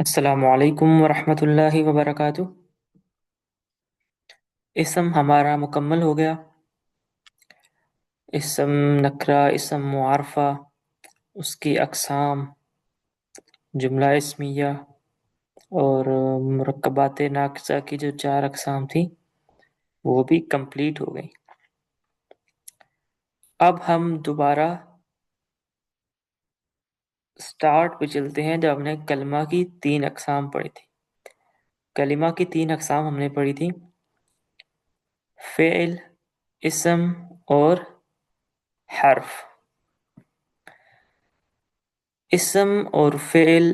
السلام علیکم ورحمۃ اللہ وبرکاتہ۔ اسم ہمارا مکمل ہو گیا۔ اسم نکرہ، اسم معرفہ، اس کی اقسام، جملہ اسمیہ اور مرکبات ناقصہ کی جو 4 اقسام تھیں وہ بھی کمپلیٹ ہو گئی۔ اب ہم دوبارہ سٹارٹ پہ چلتے ہیں جب ہم نے کلمہ کی 3 اقسام پڑھی تھی۔ کلمہ کی 3 اقسام ہم نے پڑھی تھی: فعل، اسم اور حرف۔ اسم اور فعل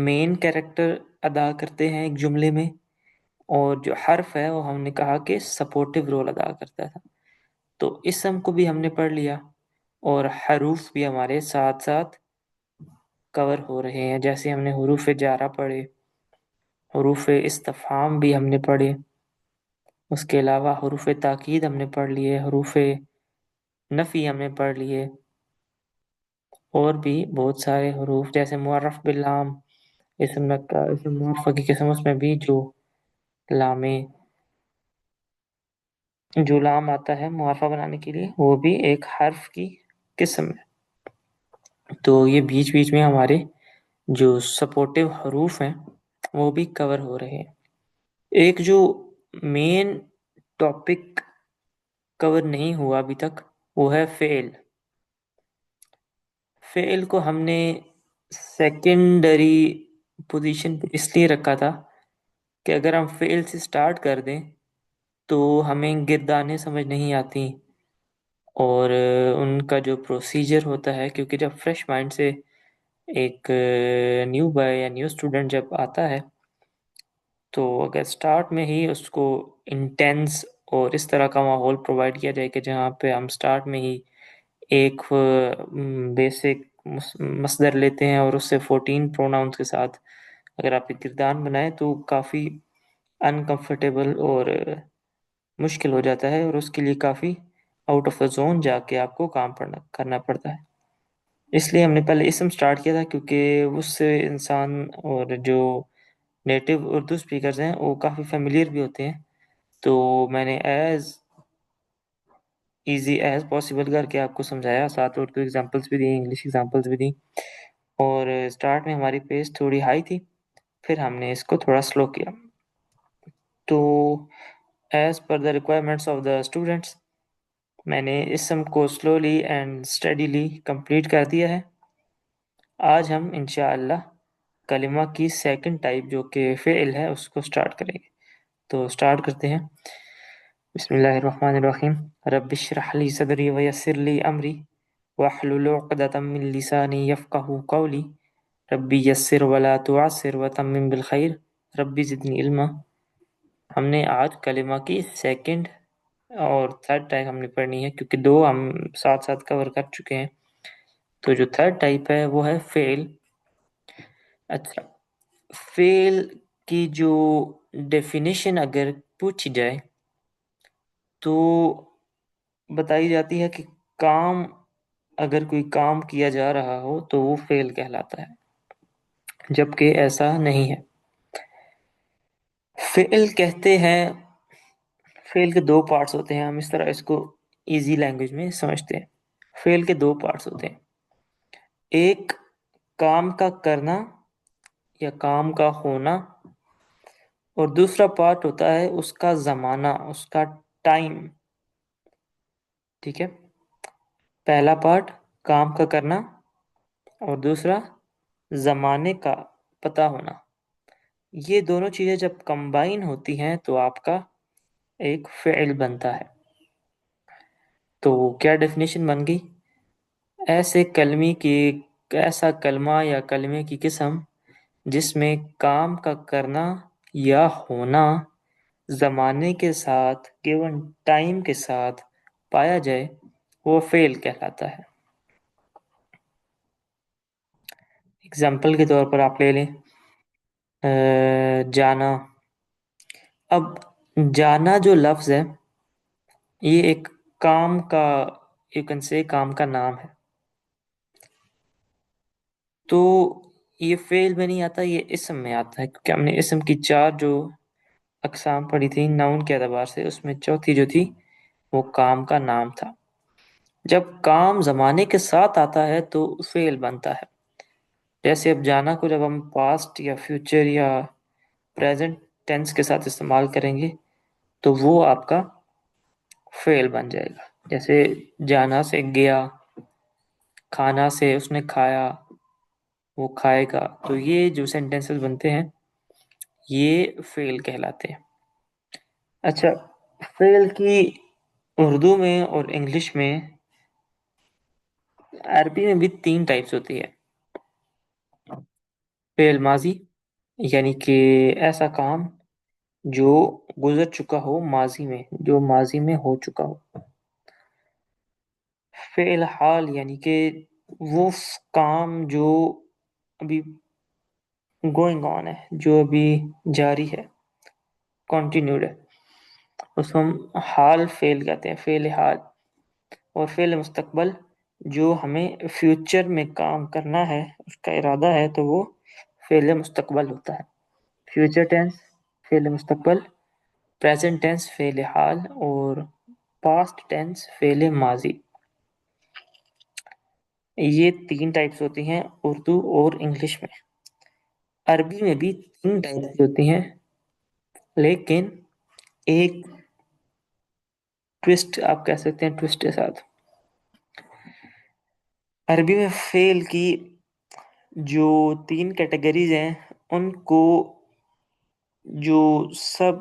مین کیریکٹر ادا کرتے ہیں ایک جملے میں، اور جو حرف ہے وہ ہم نے کہا کہ سپورٹیو رول ادا کرتا تھا۔ تو اسم کو بھی ہم نے پڑھ لیا اور حروف بھی ہمارے ساتھ ساتھ کور ہو رہے ہیں، جیسے ہم نے حروف جارہ پڑھے، حروف استفہام بھی ہم نے پڑھے، اس کے علاوہ حروف تاکید ہم نے پڑھ لیے، حروف نفی ہم نے پڑھ لیے، اور بھی بہت سارے حروف جیسے معرف باللام، اسم معرفہ کی قسم، اس میں بھی جو لام آتا ہے معرفہ بنانے کے لیے وہ بھی ایک حرف کی قسم ہے۔ تو یہ بیچ بیچ میں ہمارے جو سپورٹیو حروف ہیں وہ بھی کور ہو رہے ہیں۔ ایک جو مین ٹاپک کور نہیں ہوا ابھی تک وہ ہے فعل۔ فعل کو ہم نے سیکنڈری پوزیشن پہ اس لیے رکھا تھا کہ اگر ہم فعل سے سٹارٹ کر دیں تو ہمیں گردانیں سمجھ نہیں آتی، اور ان کا جو پروسیجر ہوتا ہے، کیونکہ جب فریش مائنڈ سے ایک نیو بائے یا نیو اسٹوڈنٹ جب آتا ہے تو اگر سٹارٹ میں ہی اس کو انٹینس اور اس طرح کا ماحول پرووائڈ کیا جائے کہ جہاں پہ ہم سٹارٹ میں ہی ایک بیسک مصدر لیتے ہیں اور اس سے 14 پروناؤنس کے ساتھ اگر آپ ایک کردان بنائیں تو کافی انکمفرٹیبل اور مشکل ہو جاتا ہے، اور اس کے لیے کافی آؤٹ آف دا زون جا کے آپ کو کام کرنا پڑتا ہے۔ اس لیے ہم نے پہلے اسم سٹارٹ کیا تھا، کیونکہ اس سے انسان اور جو نیٹو اردو سپیکرز ہیں وہ کافی فیملیئر بھی ہوتے ہیں، تو میں نے ایز ایزی ایز پاسبل کر کے آپ کو سمجھایا، ساتھ اردو ایگزامپلس بھی دیں، انگلش ایگزامپلس بھی دیں، اور سٹارٹ میں ہماری پیس تھوڑی ہائی تھی، پھر ہم نے اس کو تھوڑا سلو کیا۔ تو as per the requirements of the students میں نے اسم کو سلولی اینڈ اسٹڈیلی کمپلیٹ کر دیا ہے۔ آج ہم انشاءاللہ کلمہ کی سیکنڈ ٹائپ جو کہ فعل ہے اس کو سٹارٹ کریں گے۔ تو سٹارٹ کرتے ہیں۔ بسم اللہ الرحمن الرحیم۔ رب اشرح لی صدری ویسر لی امری واحلل عقدۃ من لسانی یفقہوا قولی ربی یسر ولا تعسر وتمم بالخیر ربی زدنی علما۔ ہم نے آج کلمہ کی سیکنڈ اور تھرڈ ٹائپ ہم نے پڑھنی ہے، کیونکہ 2 ہم ساتھ ساتھ کور کر چکے ہیں۔ تو جو تھرڈ ٹائپ ہے وہ ہے فعل۔ اچھا، فعل کی جو ڈیفینیشن اگر پوچھی جائے تو بتائی جاتی ہے کہ اگر کوئی کام کیا جا رہا ہو تو وہ فعل کہلاتا ہے، جبکہ ایسا نہیں ہے۔ فعل کہتے ہیں، فعل کے 2 پارٹس ہوتے ہیں، ہم اس طرح اس کو ایزی لینگویج میں سمجھتے ہیں۔ فعل کے 2 پارٹس ہوتے ہیں، ایک کام کا کرنا یا کام کا ہونا، اور دوسرا پارٹ ہوتا ہے اس کا زمانہ، اس کا ٹائم۔ ٹھیک ہے، پہلا پارٹ کام کا کرنا اور دوسرا زمانے کا پتہ ہونا۔ یہ دونوں چیزیں جب کمبائن ہوتی ہیں تو آپ کا ایک فعل بنتا ہے۔ تو کیا ڈیفینیشن بن گئی؟ ایسا کلمہ یا کلمے کی قسم جس میں کام کا کرنا یا ہونا زمانے کے ساتھ، گیون ٹائم کے ساتھ پایا جائے وہ فعل کہلاتا ہے۔ اگزامپل کے طور پر آپ لے لیں جانا۔ اب جانا جو لفظ ہے یہ ایک کام کا کام کا نام ہے۔ تو یہ فعل میں نہیں آتا، یہ اسم میں آتا ہے، کیونکہ ہم نے اسم کی 4 جو اقسام پڑھی تھی ناؤن کے اعتبار سے، اس میں چوتھی جو تھی وہ کام کا نام تھا۔ جب کام زمانے کے ساتھ آتا ہے تو فعل بنتا ہے۔ جیسے اب جانا کو جب ہم پاسٹ یا فیوچر یا پریزنٹ ٹینس کے ساتھ استعمال کریں گے تو وہ آپ کا فعل بن جائے گا۔ جیسے جانا سے گیا، کھانا سے اس نے کھایا، وہ کھائے گا، تو یہ جو سینٹینسز بنتے ہیں یہ فعل کہلاتے ہیں۔ اچھا، فعل کی اردو میں اور انگلش میں، عربی میں بھی 3 ٹائپس ہوتی ہے۔ فعل ماضی، یعنی کہ ایسا کام جو گزر چکا ہو ماضی میں، جو ماضی میں ہو چکا ہو۔ فعل حال، یعنی کہ وہ کام جو ابھی گوئنگ آن ہے، جو ابھی جاری ہے، کنٹینیوڈ ہے، اس کو ہم حال فعل کہتے ہیں، فعل حال۔ اور فعل مستقبل، جو ہمیں فیوچر میں کام کرنا ہے، اس کا ارادہ ہے، تو وہ فعل مستقبل ہوتا ہے۔ فیوچر ٹینس فعل مستقبل، پریزنٹ ٹینس فعل حال، اور پاسٹ ٹینس فعل ماضی۔ یہ 3 ٹائپس ہوتی ہیں اردو اور انگلش میں۔ عربی میں بھی 3 ٹائپس ہوتی ہیں، لیکن ایک ٹوسٹ آپ کہہ سکتے ہیں، ٹوسٹ کے ساتھ۔ عربی میں فعل کی جو 3 کیٹیگریز ہیں ان کو جو سب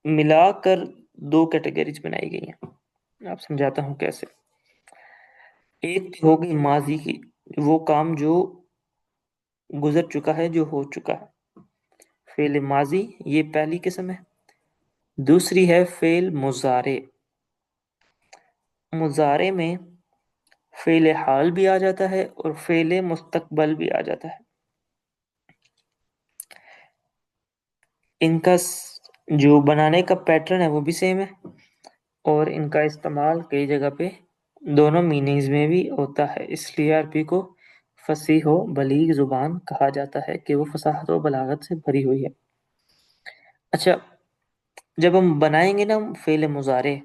ملا کر 2 کیٹیگریز بنائی گئی ہیں۔ آپ سمجھاتا ہوں کیسے۔ ایک ہوگی ماضی کی، وہ کام جو گزر چکا ہے، جو ہو چکا ہے، فعل ماضی، یہ پہلی قسم ہے۔ دوسری ہے فعل مضارع۔ مضارع میں فعل حال بھی آ جاتا ہے اور فعل مستقبل بھی آ جاتا ہے۔ ان کا جو بنانے کا پیٹرن ہے وہ بھی سیم ہے، اور ان کا استعمال کئی جگہ پہ دونوں میننگز میں بھی ہوتا ہے۔ اس لیے عربی کو فصیح و بلیغ زبان کہا جاتا ہے کہ وہ فصاحت و بلاغت سے بھری ہوئی ہے۔ اچھا، جب ہم بنائیں گے نا فعل مضارع،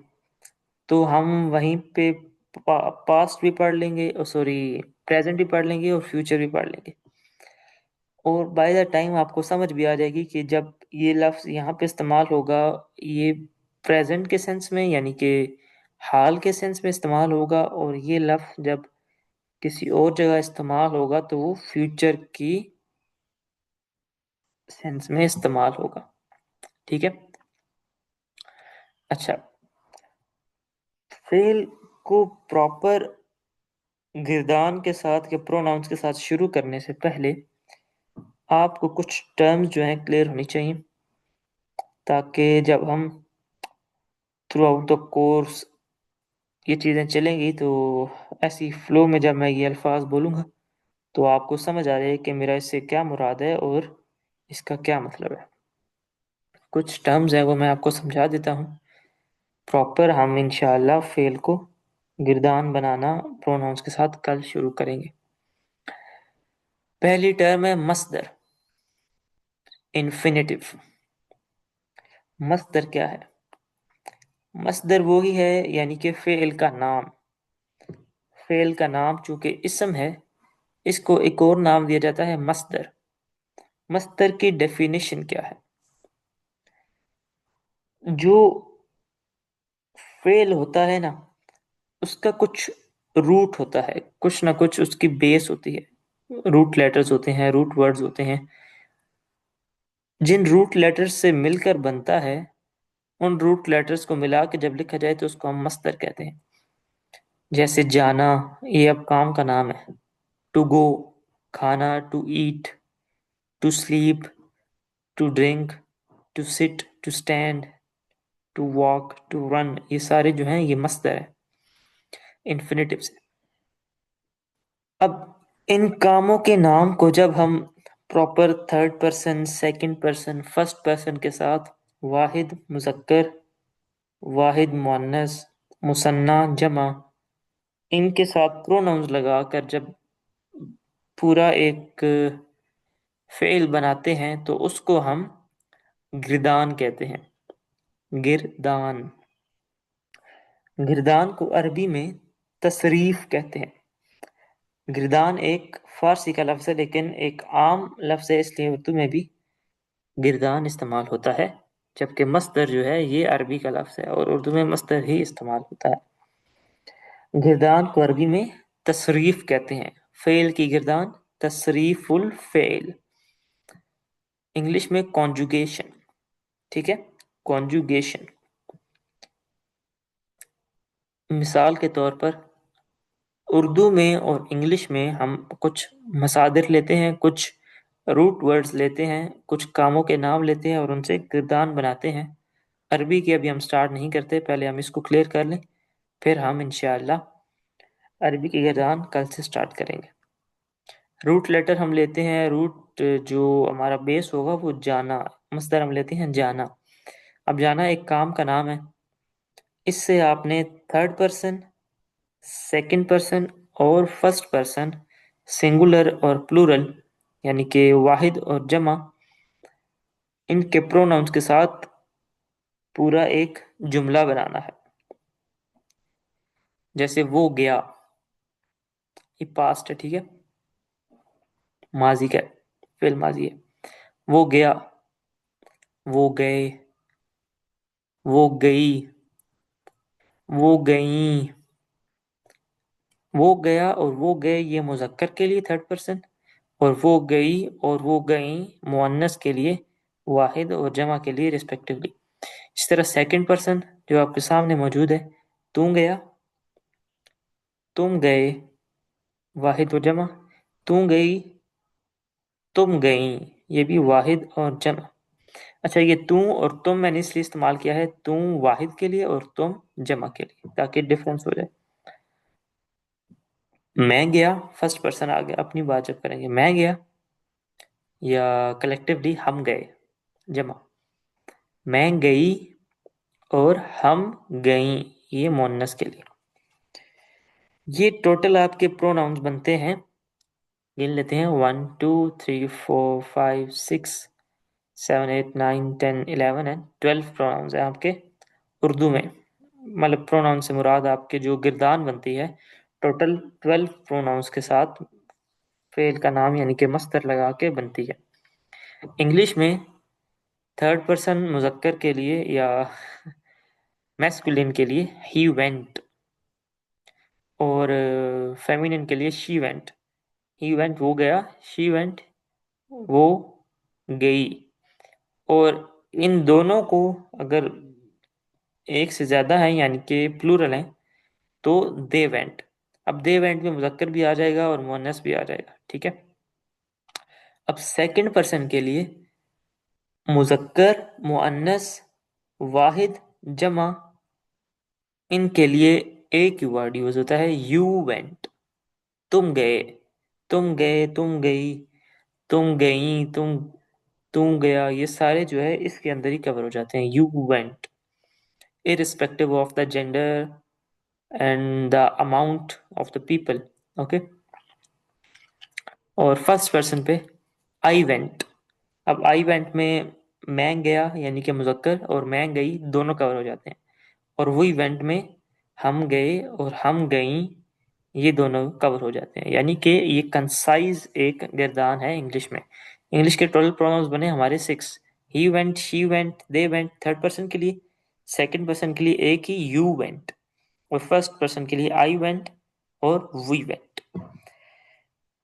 تو ہم وہیں پہ پاسٹ بھی پڑھ لیں گے، پریزنٹ بھی پڑھ لیں گے اور فیوچر بھی پڑھ لیں گے، اور بائی دا ٹائم آپ کو سمجھ بھی آ جائے گی کہ جب یہ لفظ یہاں پہ استعمال ہوگا، یہ پریزنٹ کے سینس میں، یعنی کہ حال کے سینس میں استعمال ہوگا، اور یہ لفظ جب کسی اور جگہ استعمال ہوگا تو وہ فیوچر کی سینس میں استعمال ہوگا۔ ٹھیک ہے۔ اچھا، فعل کو پراپر گردان کے ساتھ یا پروناؤنس کے ساتھ شروع کرنے سے پہلے آپ کو کچھ ٹرمز جو ہیں کلیئر ہونی چاہیے، تاکہ جب ہم تھرو آؤٹ دا کورس یہ چیزیں چلیں گی تو ایسی فلو میں جب میں یہ الفاظ بولوں گا تو آپ کو سمجھ آ جائے کہ میرا اس سے کیا مراد ہے اور اس کا کیا مطلب ہے۔ کچھ ٹرمز ہیں وہ میں آپ کو سمجھا دیتا ہوں، پراپر ہم انشاءاللہ فعل کو گردان بنانا پروناؤنس کے ساتھ کل شروع کریں گے۔ پہلی ٹرم ہے مصدر، انفینیٹیو۔ مصدر کیا ہے؟ مصدر وہی ہے، یعنی کہ فعل کا نام۔ فعل کا نام چونکہ اسم ہے، اس کو ایک اور نام دیا جاتا ہے مصدر۔ مصدر کی ڈیفینیشن کیا ہے؟ جو فعل ہوتا ہے نا، اس کا کچھ روٹ ہوتا ہے، کچھ نہ کچھ اس کی بیس ہوتی ہے، روٹ لیٹرز ہوتے ہیں، روٹ ورڈز ہوتے ہیں۔ جن روٹ لیٹرز سے مل کر بنتا ہے، ان روٹ لیٹرز کو ملا کے جب لکھا جائے تو اس کو ہم مصدر کہتے ہیں۔ جیسے جانا، یہ اب کام کا نام ہے۔ ٹو گو، کھانا، to eat, to sleep, to drink, to sit, to stand, to walk, to run, یہ سارے جو ہیں یہ مصدر ہیں، انفینیٹیو سے۔ اب ان کاموں کے نام کو جب ہم proper third person, second person, first person کے ساتھ واحد مذکر، واحد مؤنث، مثنیٰ، جمع، ان کے ساتھ پروناؤنز لگا کر جب پورا ایک فعل بناتے ہیں تو اس کو ہم گردان کہتے ہیں، گردان۔ گردان کو عربی میں تصریف کہتے ہیں۔ گردان ایک فارسی کا لفظ ہے لیکن ایک عام لفظ ہے، اس لیے اردو میں بھی گردان استعمال ہوتا ہے، جبکہ مصدر جو ہے یہ عربی کا لفظ ہے اور اردو میں مصدر ہی استعمال ہوتا ہے۔ گردان کو عربی میں تصریف کہتے ہیں، فعل کی گردان تصریف الفعل، انگلش میں کانجوگیشن، ٹھیک ہے، کانجوگیشن۔ مثال کے طور پر اردو میں اور انگلش میں ہم کچھ مصادر لیتے ہیں، کچھ روٹ ورڈز لیتے ہیں، کچھ کاموں کے نام لیتے ہیں اور ان سے گردان بناتے ہیں۔ عربی کی ابھی ہم سٹارٹ نہیں کرتے، پہلے ہم اس کو کلیئر کر لیں، پھر ہم انشاءاللہ عربی کی گردان کل سے سٹارٹ کریں گے۔ روٹ لیٹر ہم لیتے ہیں، روٹ جو ہمارا بیس ہوگا وہ جانا، مصدر ہم لیتے ہیں جانا۔ اب جانا ایک کام کا نام ہے، اس سے آپ نے تھرڈ پرسن، سیکنڈ پرسن اور فرسٹ پرسن، سنگولر اور پلورل یعنی کہ واحد اور جمع، ان کے پروناؤنس کے ساتھ پورا ایک جملہ بنانا ہے۔ جیسے وہ گیا، یہ پاسٹ ہے، ٹھیک ہے، ماضی کا فعل ماضی ہے۔ وہ گیا، وہ گئے، وہ گئی، وہ گئیں۔ وہ گیا اور وہ گئے یہ مذکر کے لیے تھرڈ پرسن، اور وہ گئی اور وہ گئیں مؤنث کے لیے واحد اور جمع کے لیے ریسپیکٹیولی۔ اس طرح سیکنڈ پرسن جو آپ کے سامنے موجود ہے، تم گیا، تم گئے، واحد و جمع، تم گئی، تم گئیں، یہ بھی واحد اور جمع۔ اچھا، یہ تم اور تم میں نے اس لیے استعمال کیا ہے، تم واحد کے لیے اور تم جمع کے لیے، تاکہ ڈفرینس ہو جائے۔ میں گیا، فرسٹ پرسن آ گیا، اپنی بات جب کریں گے میں گیا، یا کلیکٹیولی ہم گئے جمع، میں گئی اور ہم گئیں یہ مؤنث کے لیے۔ یہ ٹوٹل آپ کے پروناؤنس بنتے ہیں، گن لیتے ہیں 1 2 3 4 5 6 7 8 9 10 11 اینڈ 12 پروناؤنس ہیں آپ کے اردو میں، مطلب پروناؤن سے مراد آپ کے جو گردان بنتی ہے ٹوٹل 12 پروناؤنس کے ساتھ فعل کا نام یعنی کہ مصدر لگا کے بنتی ہے۔ انگلش میں تھرڈ پرسن مذکر کے لیے یا میسکولین کے لیے ہی وینٹ، اور فیمینن کے لیے شی وینٹ۔ ہی وینٹ وہ گیا، شی وینٹ وہ گئی، اور ان دونوں کو اگر ایک سے زیادہ ہیں یعنی کہ پلورل ہیں تو دے وینٹ۔ اب دے وینٹ میں مذکر بھی آ جائے گا اور مؤنث بھی آ جائے گا، ٹھیک ہے۔ اب سیکنڈ پرسن کے لیے مذکر، مؤنث، واحد، جمع، ان کے لیے ایک ہی ورڈ یوز ہوتا ہے، یو وینٹ۔ تم گئے، تم گئے، تم گئی، تم گئیں، تم گیا، یہ سارے جو ہے اس کے اندر ہی کور ہو جاتے ہیں، you went, irrespective of the gender and the amount of the people، okay. اور فرسٹ پرسن پہ آئی وینٹ۔ اب آئی وینٹ میں گیا یعنی کہ مذکر اور میں گئی دونوں کور ہو جاتے ہیں، اور وہی وینٹ میں ہم گئے اور ہم گئیں یہ دونوں کور ہو جاتے ہیں، یعنی کہ یہ کنسائز ایک گردان ہے انگلش میں۔ انگلش کے ٹوٹل پروناؤنس بنے ہمارے 6، he went, she went, they went third person کے لیے، سیکنڈ پرسن کے لیے ایک ہی یو وینٹ، اور فرسٹ پرسن کے لیے آئی وینٹ اور وی وینٹ۔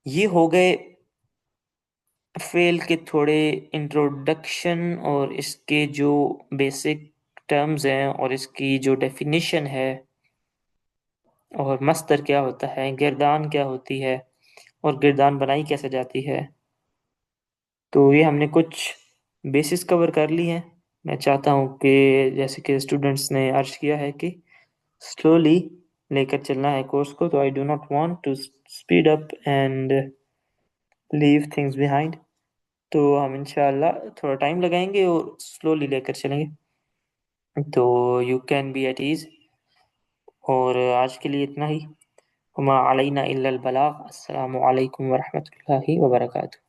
یہ ہو گئے فعل کے تھوڑے انٹروڈکشن اور اس کے جو بیسک ٹرمز ہیں اور اس کی جو ڈیفینیشن ہے، اور مصدر کیا ہوتا ہے، گردان کیا ہوتی ہے، اور گردان بنائی کیسے جاتی ہے۔ تو یہ ہم نے کچھ بیسس کور کر لی ہیں۔ میں چاہتا ہوں کہ جیسے کہ اسٹوڈنٹس نے عرض کیا ہے کہ سلولی لے کر چلنا ہے کورس کو، تو I do not want to speed up and leave things behind, تو ہم انشاءاللہ تھوڑا ٹائم لگائیں گے اور سلولی لے کر چلیں گے، تو you can be at ease. اور آج کے لیے اتنا ہی، وما علینا الا البلاغ۔ السلام علیکم ورحمۃ اللہ وبرکاتہ۔